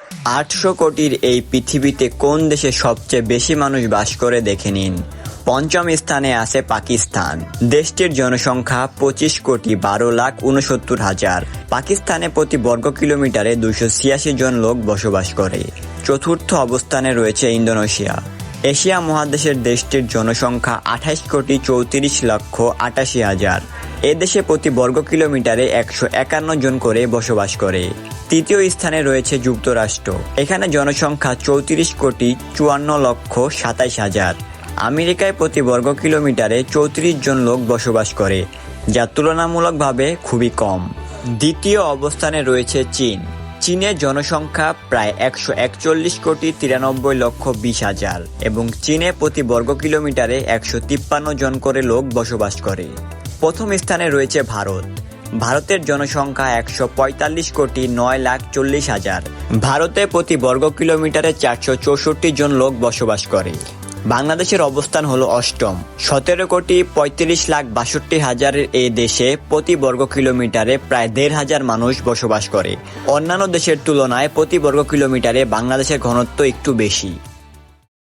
800 কোটির এই পৃথিবীতে কোন দেশে সবচেয়ে বেশি মানুষ বাস করে দেখে নিন। পঞ্চম স্থানে আছে পাকিস্তান। দেশটির জনসংখ্যা 25,12,69,000। পাকিস্তানে প্রতি বর্গ কিলোমিটারে 286 জন লোক বসবাস করে। চতুর্থ অবস্থানে রয়েছে ইন্দোনেশিয়া। এশিয়া মহাদেশের দেশটির জনসংখ্যা 28,34,88,000। এ দেশে প্রতি বর্গ কিলোমিটারে 151 জন করে বসবাস করে। তৃতীয় স্থানে রয়েছে যুক্তরাষ্ট্র। এখানে জনসংখ্যা 34,54,27,000। আমেরিকায় প্রতি বর্গ কিলোমিটারে 34 জন লোক বসবাস করে, যা তুলনামূলকভাবে খুবই কম। দ্বিতীয় অবস্থানে রয়েছে চীন। চীনের জনসংখ্যা প্রায় 141,93,20,000 এবং চীনে প্রতি বর্গ কিলোমিটারে 153 জন করে লোক বসবাস করে। প্রথম স্থানে রয়েছে ভারত। ভারতের জনসংখ্যা 145,09,40,000। ভারতে প্রতি বর্গ কিলোমিটারে 464 জন লোক বসবাস করে। বাংলাদেশের অবস্থান হলো অষ্টম। 17,35,62,000 এই দেশে প্রতি বর্গ কিলোমিটারে প্রায় 1,500 মানুষ বসবাস করে। অন্যান্য দেশের তুলনায় প্রতি বর্গ কিলোমিটারে বাংলাদেশের ঘনত্ব একটু বেশি।